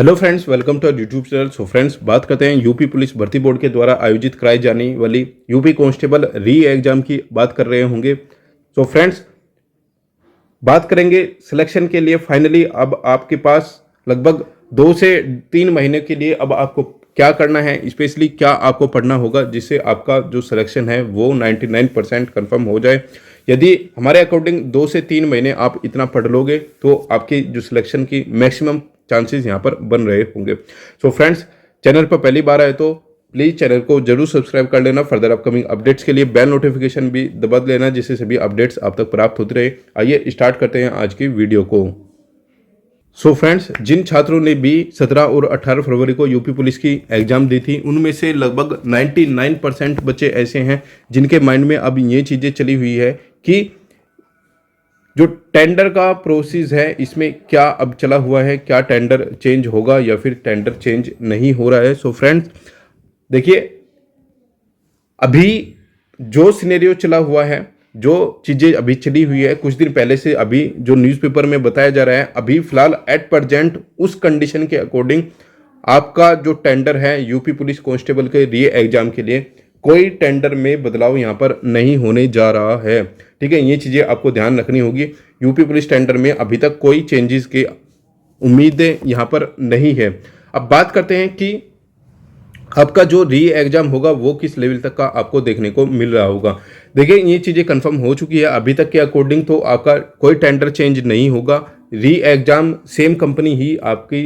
Hello friends, welcome to our YouTube channel. So friends, बात करते हैं यूपी पुलिस भर्ती बोर्ड के द्वारा आयोजित कराई जाने वाली यूपी कांस्टेबल री एग्जाम की बात कर रहे होंगे। सो फ्रेंड्स, बात करेंगे सिलेक्शन के लिए। फाइनली अब आपके पास लगभग 2 से 3 महीने के लिए अब आपको क्या करना है, स्पेशली क्या आपको पढ़ना होगा जिससे आपका जो सिलेक्शन है वो 99% कन्फर्म हो जाए। यदि हमारे अकॉर्डिंग 2 से 3 महीने आप इतना पढ़ लोगे तो आपकी जो सिलेक्शन की मैक्सिमम चांसेस यहाँ पर बन रहे होंगे। सो फ्रेंड्स, चैनल पर पहली बार आए तो प्लीज चैनल को जरूर सब्सक्राइब कर लेना। फर्दर अपकमिंग अपडेट्स के लिए बेल नोटिफिकेशन भी दबा लेना जिससे सभी अपडेट्स आप तक प्राप्त होते रहे। आइए स्टार्ट करते हैं आज की वीडियो को। सो फ्रेंड्स, जिन छात्रों ने भी 17 और 18 फरवरी को यूपी पुलिस की एग्जाम दी थी उनमें से लगभग 99% बच्चे ऐसे हैं जिनके माइंड में अब ये चीज़ें चली हुई है कि जो टेंडर का प्रोसेस है इसमें क्या अब चला हुआ है, क्या टेंडर चेंज होगा या फिर टेंडर चेंज नहीं हो रहा है। सो फ्रेंड्स, देखिए, अभी जो सिनेरियो चला हुआ है, जो चीज़ें अभी चली हुई है कुछ दिन पहले से, अभी जो न्यूज़पेपर में बताया जा रहा है, अभी फिलहाल एट प्रेजेंट उस कंडीशन के अकॉर्डिंग आपका जो टेंडर है यूपी पुलिस कांस्टेबल के री एग्जाम के लिए कोई टेंडर में बदलाव यहाँ पर नहीं होने जा रहा है। ठीक है, ये चीज़ें आपको ध्यान रखनी होगी। यूपी पुलिस टेंडर में अभी तक कोई चेंजेस की उम्मीदें यहाँ पर नहीं है। अब बात करते हैं कि आपका जो री एग्जाम होगा वो किस लेवल तक का आपको देखने को मिल रहा होगा। देखिए, ये चीज़ें कंफर्म हो चुकी है अभी तक के अकॉर्डिंग, तो आपका कोई टेंडर चेंज नहीं होगा। री एग्जाम सेम कंपनी ही आपकी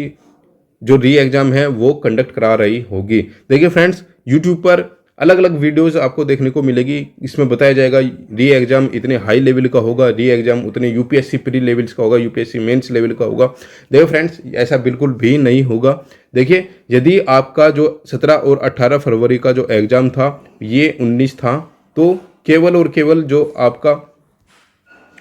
जो री एग्जाम है वो कंडक्ट करा रही होगी। देखिए फ्रेंड्स, यूट्यूब पर अलग अलग वीडियोस आपको देखने को मिलेगी। इसमें बताया जाएगा री एग्जाम इतने हाई लेवल का होगा, री एग्जाम उतने यूपीएससी प्री लेवल्स का होगा, यूपीएससी मेंस लेवल का होगा। देखिए फ्रेंड्स, ऐसा बिल्कुल भी नहीं होगा। देखिए, यदि आपका जो 17 और 18 फरवरी का जो एग्जाम था ये 19 था, तो केवल और केवल जो आपका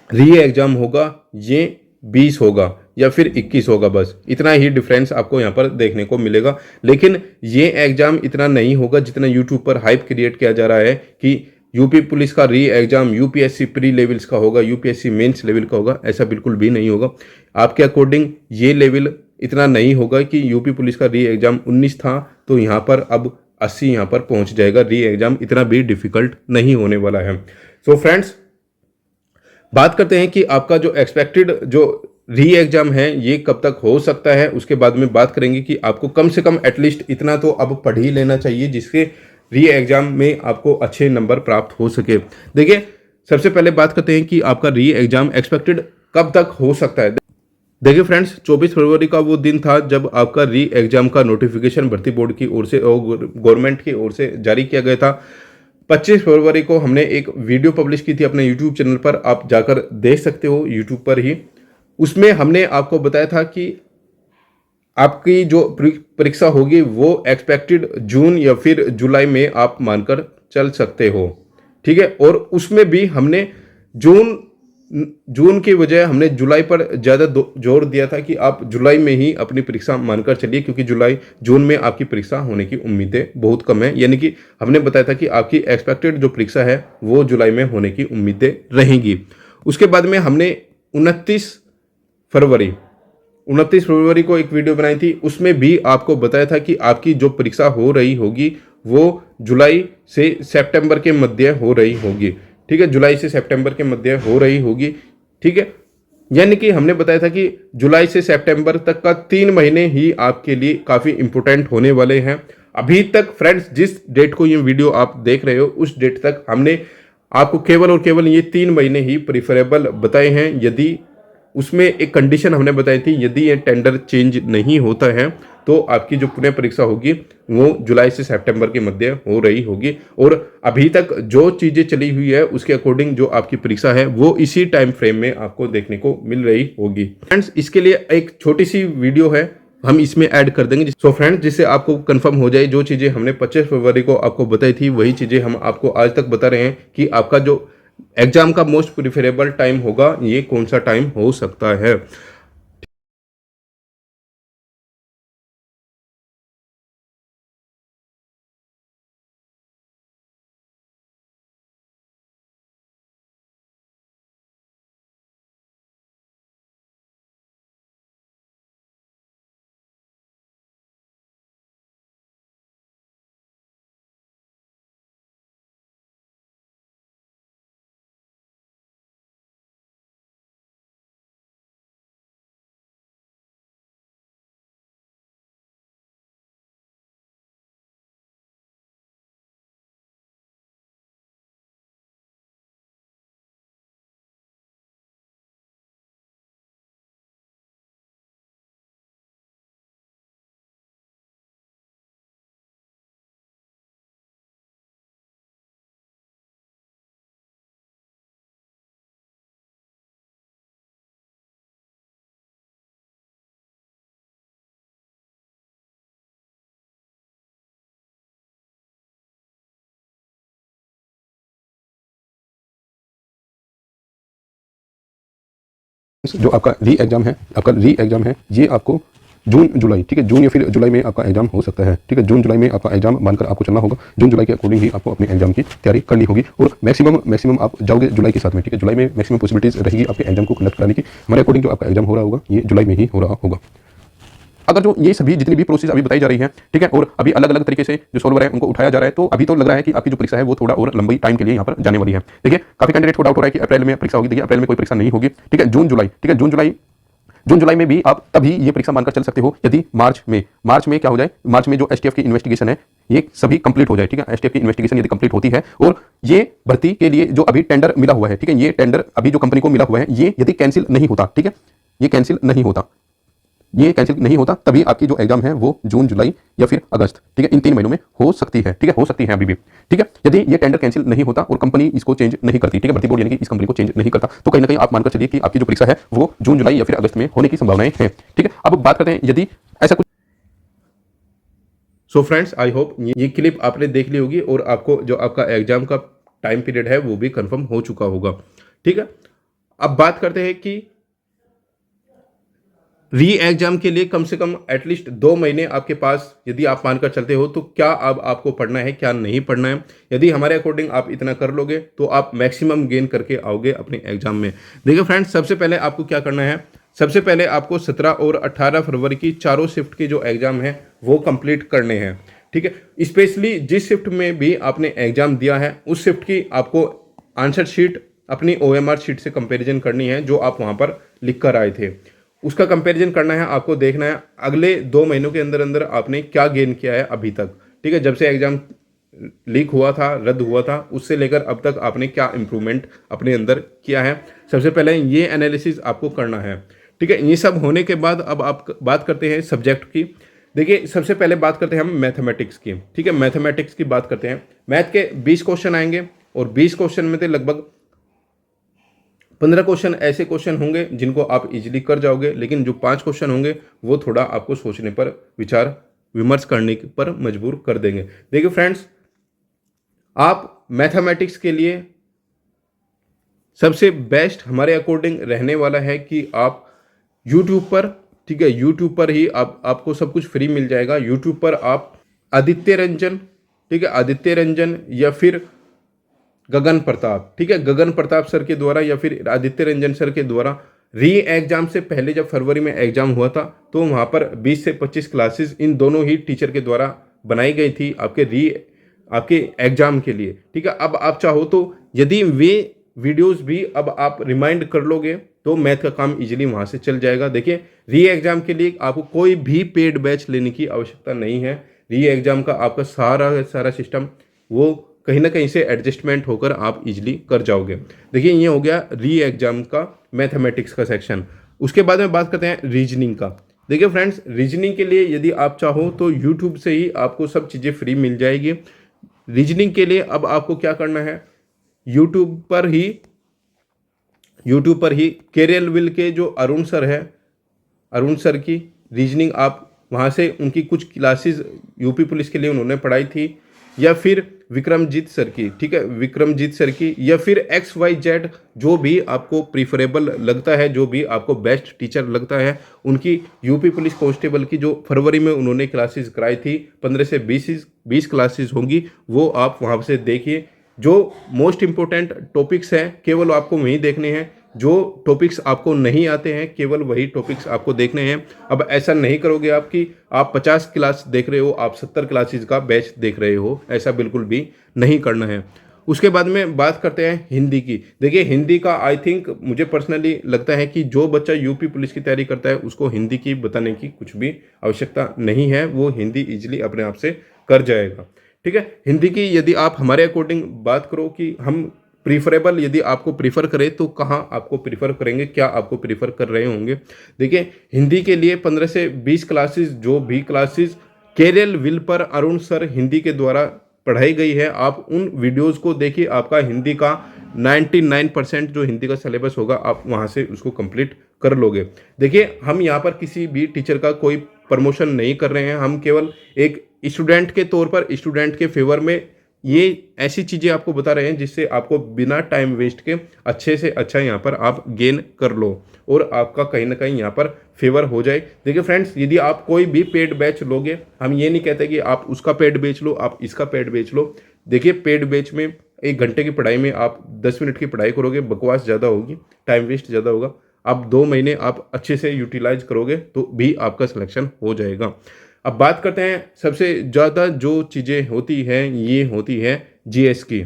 री एग्जाम होगा ये 20 होगा या फिर 21 होगा। बस इतना ही डिफरेंस आपको यहाँ पर देखने को मिलेगा। लेकिन ये एग्जाम इतना नहीं होगा जितना यूट्यूब पर हाइप क्रिएट किया जा रहा है कि यूपी पुलिस का री एग्जाम यूपीएससी प्री लेवल्स का होगा, यूपीएससी मेंस लेवल का होगा। ऐसा बिल्कुल भी नहीं होगा। आपके अकॉर्डिंग ये लेवल इतना नहीं होगा कि यूपी पुलिस का री एग्जाम 19 था तो यहाँ पर अब 80 यहाँ पर पहुँच जाएगा। री एग्जाम इतना भी डिफिकल्ट नहीं होने वाला है। सो फ्रेंड्स, बात करते हैं कि आपका जो एक्सपेक्टेड जो री एग्जाम है ये कब तक हो सकता है। उसके बाद में बात करेंगे कि आपको कम से कम एटलीस्ट इतना तो अब पढ़ ही लेना चाहिए जिससे री एग्जाम में आपको अच्छे नंबर प्राप्त हो सके। देखिए, सबसे पहले बात करते हैं कि आपका री एग्जाम एक्सपेक्टेड कब तक हो सकता है। देखिए फ्रेंड्स, 24 फरवरी का वो दिन था जब आपका री एग्जाम का नोटिफिकेशन भर्ती बोर्ड की ओर से और गवर्नमेंट की ओर से जारी किया गया था। 25 फरवरी को हमने एक वीडियो पब्लिश की थी अपने यूट्यूब चैनल पर, आप जाकर देख सकते हो यूट्यूब पर ही। उसमें हमने आपको बताया था कि आपकी जो परीक्षा होगी वो एक्सपेक्टेड जून या फिर जुलाई में आप मानकर चल सकते हो। ठीक है, और उसमें भी हमने जून जून की बजाय हमने जुलाई पर ज़्यादा जोर दिया था कि आप जुलाई में ही अपनी परीक्षा मानकर चलिए, क्योंकि जून में आपकी परीक्षा होने की उम्मीदें बहुत कम है। यानी कि हमने बताया था कि आपकी एक्सपेक्टेड जो परीक्षा है वो जुलाई में होने की उम्मीदें रहेंगी। उसके बाद में हमने 29 फरवरी को एक वीडियो बनाई थी। उसमें भी आपको बताया था कि आपकी जो परीक्षा हो रही होगी वो जुलाई से सितंबर के मध्य हो रही होगी। ठीक है, जुलाई से सितंबर के मध्य हो रही होगी। ठीक है, यानी कि हमने बताया था कि जुलाई से सितंबर तक का 3 महीने ही आपके लिए काफ़ी इंपॉर्टेंट होने वाले हैं। अभी तक फ्रेंड्स, जिस डेट को ये वीडियो आप देख रहे हो उस डेट तक हमने आपको केवल और केवल ये 3 महीने ही प्रिफरेबल बताए हैं। यदि उसमें एक कंडीशन हमने बताई थी, यदि ये टेंडर चेंज नहीं होता है तो आपकी जो पुनः परीक्षा होगी वो जुलाई से सितंबर के मध्य हो रही होगी। और अभी तक जो चीज़ें चली हुई है उसके अकॉर्डिंग जो आपकी परीक्षा है वो इसी टाइम फ्रेम में आपको देखने को मिल रही होगी। फ्रेंड्स, इसके लिए एक छोटी सी वीडियो है, हम इसमें ऐड कर देंगे। सो फ्रेंड्स, जिससे आपको कंफर्म हो जाए जो चीज़ें हमने 25 फरवरी को आपको बताई थी वही चीज़ें हम आपको आज तक बता रहे हैं कि आपका जो एग्जाम का मोस्ट प्रिफरेबल टाइम होगा ये कौन सा टाइम हो सकता है। जो आपका री एग्ज़ाम है ये आपको जून जुलाई, ठीक है, जून या फिर जुलाई में आपका एग्जाम हो सकता है, ठीक है, जून जुलाई में आपका एग्जाम मानकर आपको चलना होगा। जून जुलाई के अकॉर्डिंग ही आपको अपने एग्जाम की तैयारी करनी होगी और मैक्सिमम आप जाओगे जुलाई के साथ में, ठीक है, जुलाई में मैक्सिमम पॉसिबिलिटीज रहेगी आपके एग्जाम को कंडक्ट कराने की। हमारे अकॉर्डिंग जो आपका एग्जाम हो रहा होगा ये जुलाई में ही हो रहा होगा। अगर जो ये सभी जितनी भी प्रोसेस अभी बताई जा रही है, ठीक है, और अभी अलग अलग तरीके से जो सॉल्वर है उनको उठाया जा रहा है, तो अभी तो लग रहा है कि आपकी जो परीक्षा है वो थोड़ा और लंबी टाइम के लिए यहाँ पर जाने वाली है। देखिए काफी कैंडिडेट को डाउट हो रहा है कि अप्रैल में परीक्षा होगी। देखिए अप्रैल में कोई परीक्षा नहीं होगी, ठीक है, जून जुलाई, ठीक है, जून जुलाई में भी आप तभी ये परीक्षा मानकर चल सकते हो यदि मार्च में क्या हो जाए, मार्च में जो एसटीएफ की इन्वेस्टिगेशन है ये सभी कंप्लीट हो जाए, ठीक है, एसटीएफ की इन्वेस्टिगेशन यदि कंप्लीट होती है और ये भर्ती के लिए जो अभी टेंडर मिला हुआ है, ठीक है, ये टेंडर अभी जो कंपनी को मिला हुआ है ये यदि कैंसिल नहीं होता, ठीक है, ये कैंसिल नहीं होता तभी आपकी जो एग्जाम है वो जून जुलाई या फिर अगस्त, ठीक है, इन 3 महीनों में हो सकती है, ठीक है, हो सकती है अभी भी, ठीक है। यदि ये टेंडर कैंसिल नहीं होता और कंपनी इसको चेंज नहीं करती, ठीक है, भर्ती बोर्ड यानी कि इस कंपनी को चेंज नहीं करता, तो कहीं ना कहीं आप मानकर चलिए कि आपकी जो परीक्षा है वो जून जुलाई या फिर अगस्त में होने की संभावनाएं हैं, ठीक है। अब बात करते हैं यदि ऐसा कुछ। सो फ्रेंड्स, आई होप ये क्लिप आपने देख ली होगी और आपको जो आपका एग्जाम का टाइम पीरियड है वो भी कंफर्म हो चुका होगा, ठीक है। अब बात करते हैं कि री एग्जाम के लिए कम से कम एटलीस्ट 2 महीने आपके पास यदि आप मानकर चलते हो तो क्या अब आपको पढ़ना है, क्या नहीं पढ़ना है। यदि हमारे अकॉर्डिंग आप इतना कर लोगे तो आप मैक्सिमम गेन करके आओगे अपने एग्जाम में। देखिए फ्रेंड्स, सबसे पहले आपको क्या करना है, सबसे पहले आपको 17 और 18 फरवरी की चारों शिफ्ट के जो एग्जाम है वो कंप्लीट करने हैं, ठीक है। स्पेशली जिस शिफ्ट में भी आपने एग्जाम दिया है उस शिफ्ट की आपको आंसर शीट अपनी OMR शीट से कंपेरिजन करनी है, जो आप वहाँ पर लिख कर आए थे उसका कंपैरिजन करना है। आपको देखना है अगले 2 महीनों के अंदर अंदर आपने क्या गेन किया है अभी तक, ठीक है, जब से एग्जाम लीक हुआ था, रद्द हुआ था, उससे लेकर अब तक आपने क्या इंप्रूवमेंट अपने अंदर किया है। सबसे पहले ये एनालिसिस आपको करना है, ठीक है। ये सब होने के बाद अब आप बात करते हैं सब्जेक्ट की। देखिए सबसे पहले बात करते हैं हम मैथमेटिक्स की, ठीक है, मैथमेटिक्स की बात करते हैं। मैथ के 20 क्वेश्चन आएंगे और 20 क्वेश्चन में से लगभग 15 क्वेश्चन ऐसे क्वेश्चन होंगे जिनको आप इजीली कर जाओगे, लेकिन जो 5 क्वेश्चन होंगे वो थोड़ा आपको सोचने पर, विचार विमर्श करने पर मजबूर कर देंगे। देखिए फ्रेंड्स, आप मैथमेटिक्स के लिए सबसे बेस्ट हमारे अकॉर्डिंग रहने वाला है कि आप यूट्यूब पर, ठीक है, यूट्यूब पर ही आपको सब कुछ फ्री मिल जाएगा। यूट्यूब पर आप आदित्य रंजन, ठीक है, आदित्य रंजन या फिर गगन प्रताप, ठीक है, गगन प्रताप सर के द्वारा या फिर आदित्य रंजन सर के द्वारा री एग्जाम से पहले जब फरवरी में एग्जाम हुआ था तो वहाँ पर 20 से 25 क्लासेस इन दोनों ही टीचर के द्वारा बनाई गई थी आपके एग्जाम के लिए, ठीक है। अब आप चाहो तो यदि वे वीडियोस भी अब आप रिमाइंड कर लोगे तो मैथ का काम इजीली वहाँ से चल जाएगा। देखिए री एग्जाम के लिए आपको कोई भी पेड बैच लेने की आवश्यकता नहीं है। री एग्जाम का आपका सारा सिस्टम वो कहीं ना कहीं से एडजस्टमेंट होकर आप इजीली कर जाओगे। देखिए ये हो गया री एग्जाम का मैथमेटिक्स का सेक्शन। उसके बाद में बात करते हैं रीजनिंग का। देखिए फ्रेंड्स, रीजनिंग के लिए यदि आप चाहो तो यूट्यूब से ही आपको सब चीज़ें फ्री मिल जाएगी। रीजनिंग के लिए अब आपको क्या करना है, यूट्यूब पर ही केरियल विल के जो अरुण सर है, अरुण सर की रीजनिंग आप वहाँ से उनकी कुछ क्लासेस यूपी पुलिस के लिए उन्होंने पढ़ाई थी, या फिर विक्रमजीत सर की, ठीक है, विक्रमजीत सर की, या फिर XYZ जो भी आपको प्रीफरेबल लगता है, जो भी आपको बेस्ट टीचर लगता है, उनकी यूपी पुलिस कांस्टेबल की जो फरवरी में उन्होंने क्लासेस कराई थी 15 से 20 क्लासेस होंगी, वो आप वहाँ से देखिए। जो मोस्ट इंपॉर्टेंट टॉपिक्स हैं केवल आपको वहीं देखने हैं, जो टॉपिक्स आपको नहीं आते हैं केवल वही टॉपिक्स आपको देखने हैं। अब ऐसा नहीं करोगे आप कि आप 50 क्लास देख रहे हो, आप 70 क्लासेस का बैच देख रहे हो, ऐसा बिल्कुल भी नहीं करना है। उसके बाद में बात करते हैं हिंदी की। देखिए हिंदी का आई थिंक मुझे पर्सनली लगता है कि जो बच्चा यूपी पुलिस की तैयारी करता है उसको हिंदी की बताने की कुछ भी आवश्यकता नहीं है, वो हिंदी इजीली अपने आप से कर जाएगा, ठीक है। हिंदी की यदि आप हमारे अकॉर्डिंग बात करो कि हम प्रीफरेबल यदि आपको प्रीफर करें तो कहाँ आपको प्रीफर करेंगे, क्या आपको प्रीफर कर रहे होंगे। देखिए हिंदी के लिए 15 से 20 क्लासेस, जो भी क्लासेस केरियल विल पर अरुण सर हिंदी के द्वारा पढ़ाई गई है, आप उन वीडियोस को देखिए। आपका हिंदी का 99% जो हिंदी का सिलेबस होगा आप वहाँ से उसको कंप्लीट कर लोगे। देखिए हम यहाँ पर किसी भी टीचर का कोई प्रमोशन नहीं कर रहे हैं, हम केवल एक स्टूडेंट के तौर पर स्टूडेंट के फेवर में ये ऐसी चीज़ें आपको बता रहे हैं जिससे आपको बिना टाइम वेस्ट के अच्छे से अच्छा यहाँ पर आप गेन कर लो और आपका कहीं ना कहीं यहाँ पर फेवर हो जाए। देखिए फ्रेंड्स, यदि आप कोई भी पेड बैच लोगे, हम ये नहीं कहते कि आप उसका पेड बेच लो, आप इसका पेड बेच लो। देखिए पेड बैच में 1 घंटे की पढ़ाई में आप 10 मिनट की पढ़ाई करोगे, बकवास ज़्यादा होगी, टाइम वेस्ट ज़्यादा होगा। आप 2 महीने आप अच्छे से यूटिलाइज करोगे तो भी आपका सिलेक्शन हो जाएगा। अब बात करते हैं सबसे ज़्यादा जो चीज़ें होती हैं, ये होती है जीएस की।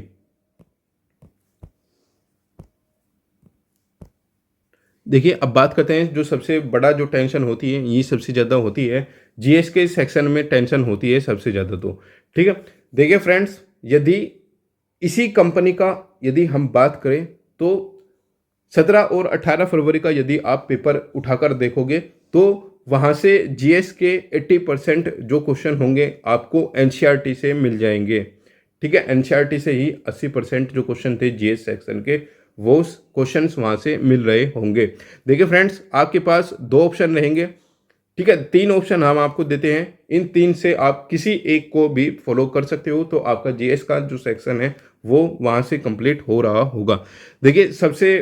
देखिए अब बात करते हैं जो सबसे बड़ा जो टेंशन होती है, ये सबसे ज़्यादा होती है जीएस के सेक्शन में, टेंशन होती है सबसे ज़्यादा। तो ठीक है, देखिए फ्रेंड्स, यदि इसी कंपनी का यदि हम बात करें तो 17 और 18 फरवरी का यदि आप पेपर उठाकर देखोगे तो वहाँ से जीएस के 80% जो क्वेश्चन होंगे आपको एनसीईआरटी से मिल जाएंगे। ठीक है, एनसीईआरटी से ही 80% जो क्वेश्चन थे जीएस सेक्शन के, वो क्वेश्चंस वहाँ से मिल रहे होंगे। देखिए फ्रेंड्स, आपके पास 2 ऑप्शन रहेंगे। ठीक है, 3 ऑप्शन हम आपको देते हैं, इन 3 से आप किसी एक को भी फॉलो कर सकते हो तो आपका जीएस का जो सेक्शन है वो वहाँ से कंप्लीट हो रहा होगा। देखिए सबसे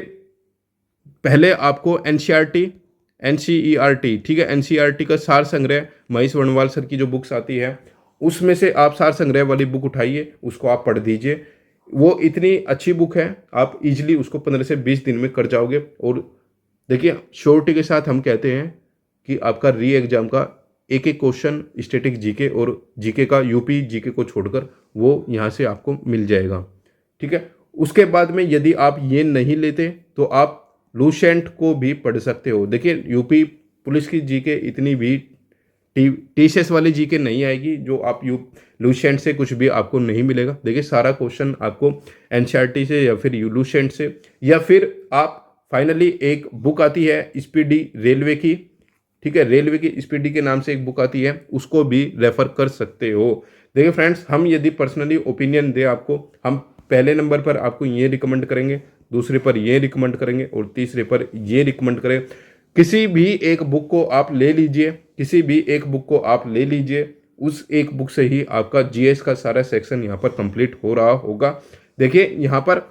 पहले आपको एनसीईआरटी, ठीक है, एनसीईआरटी का सार संग्रह, महेश वर्णवाल सर की जो बुक्स आती है उसमें से आप सार संग्रह वाली बुक उठाइए, उसको आप पढ़ दीजिए। वो इतनी अच्छी बुक है, आप इजीली उसको 15 से 20 दिन में कर जाओगे। और देखिए श्योरिटी के साथ हम कहते हैं कि आपका री एग्जाम का एक एक क्वेश्चन स्टैटिक जीके और जीके का यूपी जीके को छोड़कर वो यहाँ से आपको मिल जाएगा। ठीक है, उसके बाद में यदि आप ये नहीं लेते तो आप लूसेंट को भी पढ़ सकते हो। देखिए यूपी पुलिस की जीके इतनी भी टीसीएस वाली जीके नहीं आएगी जो आप लूसेंट से कुछ भी आपको नहीं मिलेगा। देखिए सारा क्वेश्चन आपको एनसीईआरटी से या फिर लूसेंट से, या फिर आप फाइनली एक बुक आती है स्पीडी रेलवे की, ठीक है, रेलवे की स्पीडी के नाम से एक बुक आती है, उसको भी रेफर कर सकते हो। देखिए फ्रेंड्स, हम यदि पर्सनली ओपिनियन दे आपको, हम पहले नंबर पर आपको ये रिकमेंड करेंगे, दूसरे पर ये रिकमेंड करेंगे और तीसरे पर ये रिकमेंड करेंगे। किसी भी एक बुक को आप ले लीजिए, किसी भी एक बुक को आप ले लीजिए, उस एक बुक से ही आपका जीएस का सारा सेक्शन यहाँ पर कंप्लीट हो रहा होगा। देखिए यहाँ पर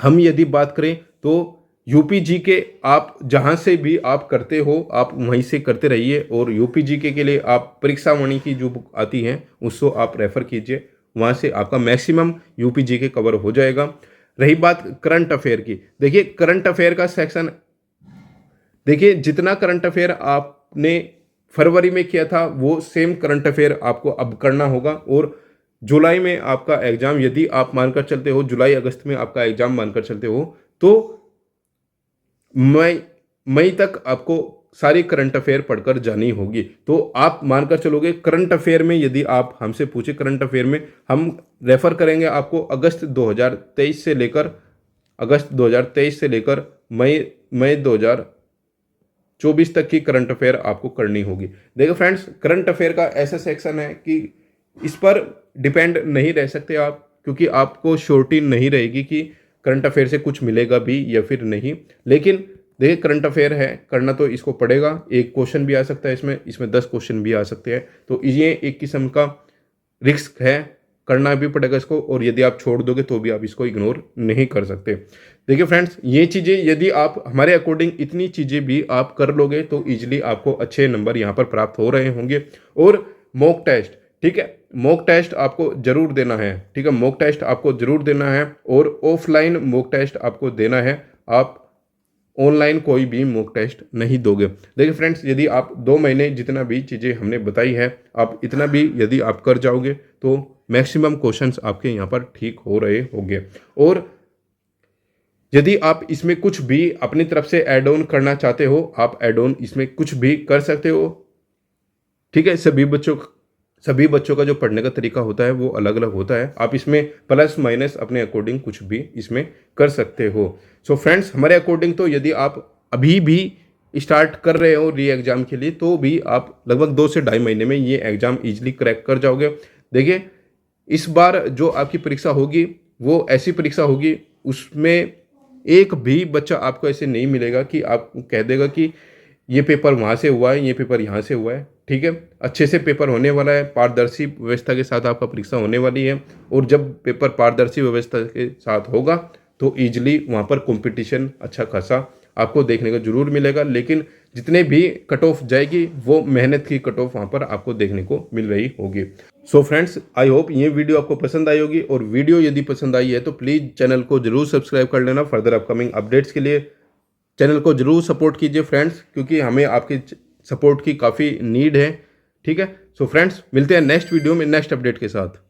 हम यदि बात करें तो यूपी जीके आप जहाँ से भी आप करते हो आप वहीं से करते रहिए, और यूपी जीके के लिए आप परीक्षा वाणी की जो बुक आती है उसको आप रेफर कीजिए, वहाँ से आपका मैक्सिमम यूपी जीके कवर हो जाएगा। रही बात करंट अफेयर की, देखिए करंट अफेयर का सेक्शन, देखिए जितना करंट अफेयर आपने फरवरी में किया था वो सेम करंट अफेयर आपको अब करना होगा। और जुलाई में आपका एग्जाम यदि आप मानकर चलते हो, जुलाई अगस्त में आपका एग्जाम मानकर चलते हो तो मई तक आपको सारी करंट अफेयर पढ़कर जानी होगी। तो आप मानकर चलोगे करंट अफेयर में, यदि आप हमसे पूछे करंट अफेयर में हम रेफर करेंगे आपको अगस्त 2023 से लेकर मई 2024 तक की करंट अफेयर आपको करनी होगी। देखो फ्रेंड्स, करंट अफेयर का ऐसा सेक्शन है कि इस पर डिपेंड नहीं रह सकते आप, क्योंकि आपको श्योरिटी नहीं रहेगी कि करंट अफेयर से कुछ मिलेगा भी या फिर नहीं। लेकिन देखिए करंट अफेयर है, करना तो इसको पड़ेगा। एक क्वेश्चन भी आ सकता है इसमें 10 क्वेश्चन भी आ सकते हैं, तो ये एक किस्म का रिस्क है, करना भी पड़ेगा इसको। और यदि आप छोड़ दोगे तो भी आप इसको इग्नोर नहीं कर सकते। देखिए फ्रेंड्स, ये चीज़ें यदि आप हमारे अकॉर्डिंग इतनी चीज़ें भी आप कर लोगे तो ईजिली आपको अच्छे नंबर यहाँ पर प्राप्त हो रहे होंगे। और मॉक टेस्ट, ठीक है, मॉक टेस्ट आपको जरूर देना है, ठीक है, मॉक टेस्ट आपको जरूर देना है और ऑफलाइन मॉक टेस्ट आपको देना है। आप ऑनलाइन कोई भी मॉक टेस्ट नहीं दोगे। देखिए फ्रेंड्स, यदि आप 2 महीने जितना भी चीज़ें हमने बताई है, आप इतना भी यदि आप कर जाओगे तो मैक्सिमम क्वेश्चंस आपके यहाँ पर ठीक हो रहे होंगे। और यदि आप इसमें कुछ भी अपनी तरफ से ऐड ऑन करना चाहते हो, आप ऐड ऑन इसमें कुछ भी कर सकते हो। ठीक है, सभी बच्चों का जो पढ़ने का तरीका होता है वो अलग अलग होता है, आप इसमें प्लस माइनस अपने अकॉर्डिंग कुछ भी इसमें कर सकते हो। सो फ्रेंड्स, हमारे अकॉर्डिंग तो यदि आप अभी भी स्टार्ट कर रहे हो री एग्ज़ाम के लिए तो भी आप लगभग 2 से 2.5 महीने में ये एग्ज़ाम ईजिली क्रैक कर जाओगे। देखिए इस बार जो आपकी परीक्षा होगी वो ऐसी परीक्षा होगी, उसमें एक भी बच्चा आपको ऐसे नहीं मिलेगा कि आप कह देगा कि ये पेपर वहाँ से हुआ है, ये पेपर यहाँ से हुआ है। ठीक है, अच्छे से पेपर होने वाला है, पारदर्शी व्यवस्था के साथ आपका परीक्षा होने वाली है। और जब पेपर पारदर्शी व्यवस्था के साथ होगा तो ईजिली वहाँ पर कंपटीशन अच्छा खासा आपको देखने को जरूर मिलेगा। लेकिन जितने भी कट ऑफ जाएगी वो मेहनत की कट ऑफ वहाँ पर आपको देखने को मिल रही होगी। सो फ्रेंड्स, आई होप ये वीडियो आपको पसंद आई होगी, और वीडियो यदि पसंद आई है तो प्लीज़ चैनल को जरूर सब्सक्राइब कर लेना फर्दर अपकमिंग अपडेट्स के लिए। चैनल को जरूर सपोर्ट कीजिए फ्रेंड्स, क्योंकि हमें आपकी सपोर्ट की काफ़ी नीड है। ठीक है, सो फ्रेंड्स, मिलते हैं नेक्स्ट वीडियो में नेक्स्ट अपडेट के साथ।